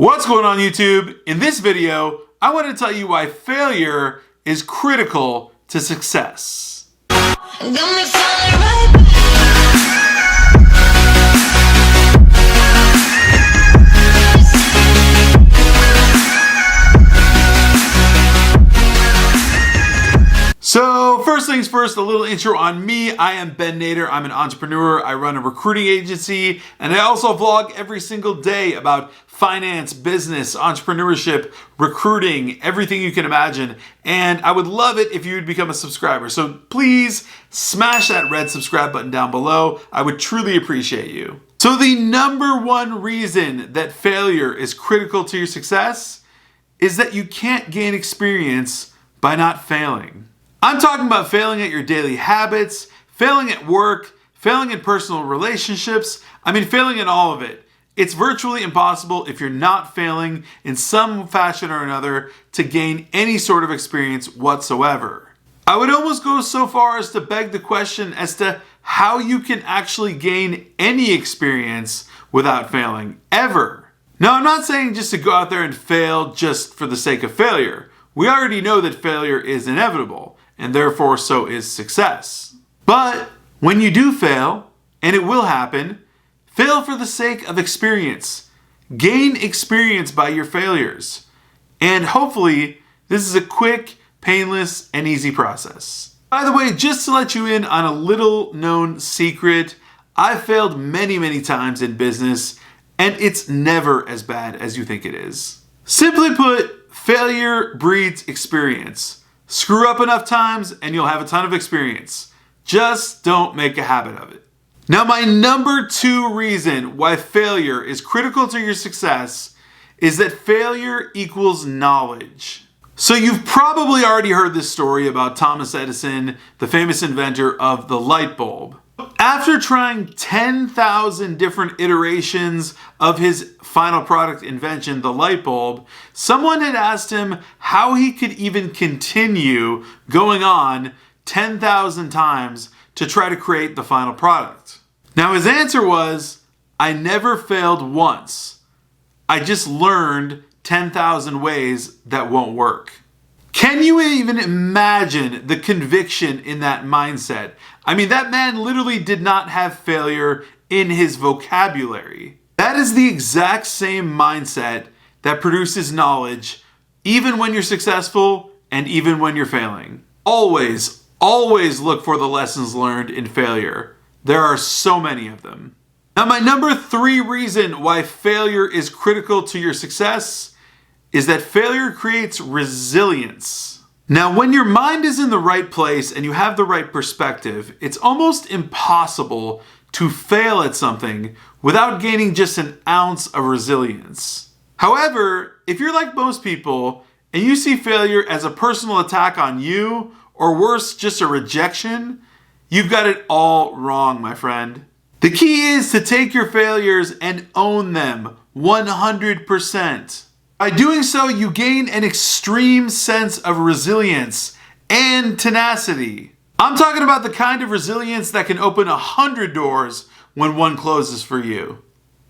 What's going on YouTube? In this video, I want to tell you why failure is critical to success. So first things first, a little intro on me. I am Ben Nader. I'm an entrepreneur. I run a recruiting agency, and I also vlog every single day about finance, business, entrepreneurship, recruiting, everything you can imagine. And I would love it if you would become a subscriber. So please smash that red subscribe button down below. I would truly appreciate you. So the number one reason that failure is critical to your success is that you can't gain experience by not failing. I'm talking about failing at your daily habits, failing at work, failing in personal relationships. I mean, failing in all of it. It's virtually impossible if you're not failing in some fashion or another to gain any sort of experience whatsoever. I would almost go so far as to beg the question as to how you can actually gain any experience without failing, ever. Now, I'm not saying just to go out there and fail just for the sake of failure. We already know that failure is inevitable, and therefore so is success. But when you do fail, and it will happen, fail for the sake of experience. Gain experience by your failures. And hopefully, this is a quick, painless, and easy process. By the way, just to let you in on a little known secret, I've failed many times in business, and it's never as bad as you think it is. Simply put, failure breeds experience. Screw up enough times and you'll have a ton of experience. Just don't make a habit of it. Now, my number two reason why failure is critical to your success is that failure equals knowledge. So you've probably already heard this story about Thomas Edison, the famous inventor of the light bulb. After trying 10,000 different iterations of his final product invention, the light bulb, someone had asked him how he could even continue going on 10,000 times to try to create the final product. Now his answer was, I never failed once. I just learned 10,000 ways that won't work. Can you even imagine the conviction in that mindset? I mean, that man literally did not have failure in his vocabulary. That is the exact same mindset that produces knowledge, even when you're successful and even when you're failing. Always look for the lessons learned in failure. There are so many of them. Now, my number three reason why failure is critical to your success is that failure creates resilience. Now, when your mind is in the right place and you have the right perspective, it's almost impossible to fail at something without gaining just an ounce of resilience. However, if you're like most people and you see failure as a personal attack on you, or worse, just a rejection, you've got it all wrong, my friend. The key is to take your failures and own them 100%. By doing so, you gain an extreme sense of resilience and tenacity. I'm talking about the kind of resilience that can open 100 doors when one closes for you.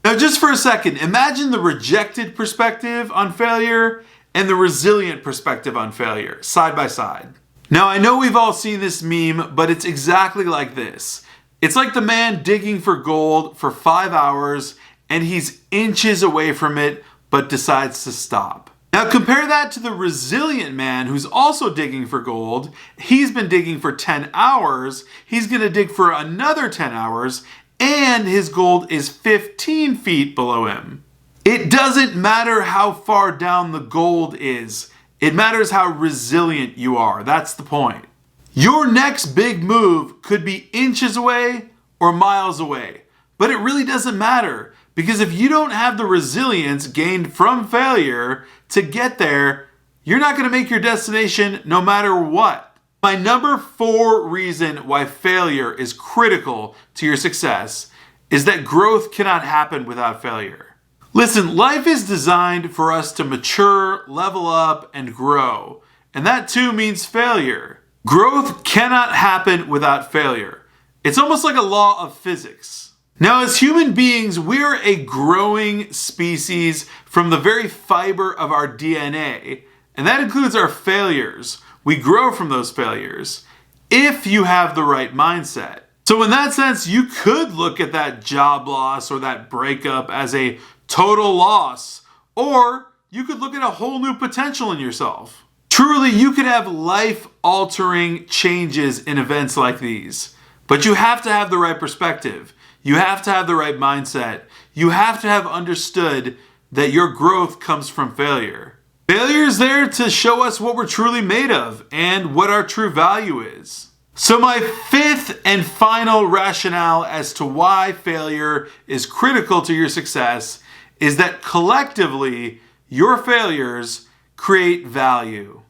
Now, just for a second, imagine the rejected perspective on failure and the resilient perspective on failure, side by side. Now, I know we've all seen this meme, but it's exactly like this. It's like the man digging for gold for 5 hours, and he's inches away from it, but decides to stop. Now compare that to the resilient man who's also digging for gold. He's been digging for 10 hours. He's gonna dig for another 10 hours, and his gold is 15 feet below him. It doesn't matter how far down the gold is. It matters how resilient you are. That's the point. Your next big move could be inches away or miles away, but it really doesn't matter. Because if you don't have the resilience gained from failure to get there, you're not going to make your destination no matter what. My number four reason why failure is critical to your success is that growth cannot happen without failure. Listen, life is designed for us to mature, level up, and grow. And that too means failure. Growth cannot happen without failure. It's almost like a law of physics. Now, as human beings, we're a growing species from the very fiber of our DNA, and that includes our failures. We grow from those failures if you have the right mindset. So in that sense, you could look at that job loss or that breakup as a total loss, or you could look at a whole new potential in yourself. Truly, you could have life-altering changes in events like these, but you have to have the right perspective. You have to have the right mindset. You have to have understood that your growth comes from failure. Failure is there to show us what we're truly made of and what our true value is. So my fifth and final rationale as to why failure is critical to your success is that collectively, your failures create value.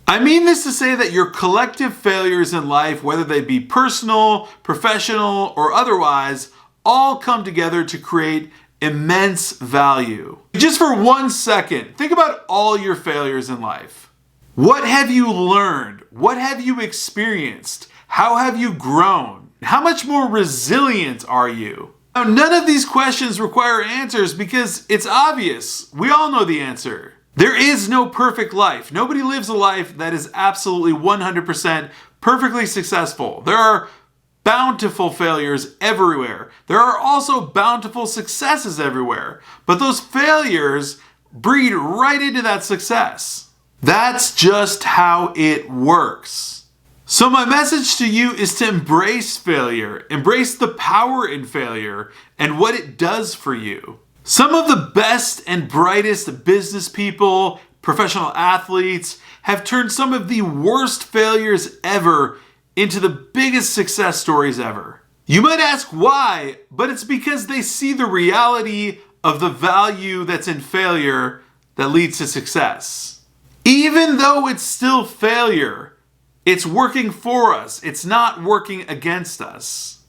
I mean this to say that your collective failures in life, whether they be personal, professional, or otherwise, all come together to create immense value. Just for 1 second, think about all your failures in life. What have you learned? What have you experienced? How have you grown? How much more resilient are you? Now, none of these questions require answers because it's obvious. We all know the answer. There is no perfect life. Nobody lives a life that is absolutely 100% perfectly successful. There are bountiful failures everywhere. There are also bountiful successes everywhere. But those failures breed right into that success. That's just how it works. So my message to you is to embrace failure, embrace the power in failure and what it does for you. Some of the best and brightest business people, professional athletes, have turned some of the worst failures ever into the biggest success stories ever. You might ask why, but it's because they see the reality of the value that's in failure that leads to success. Even though it's still failure, it's working for us. It's not working against us.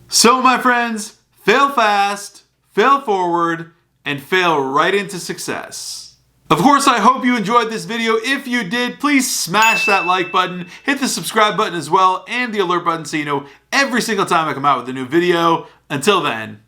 So my friends, fail fast, fail forward, and fail right into success. Of course, I hope you enjoyed this video. If you did, please smash that like button, hit the subscribe button as well, and the alert button so you know every single time I come out with a new video. Until then,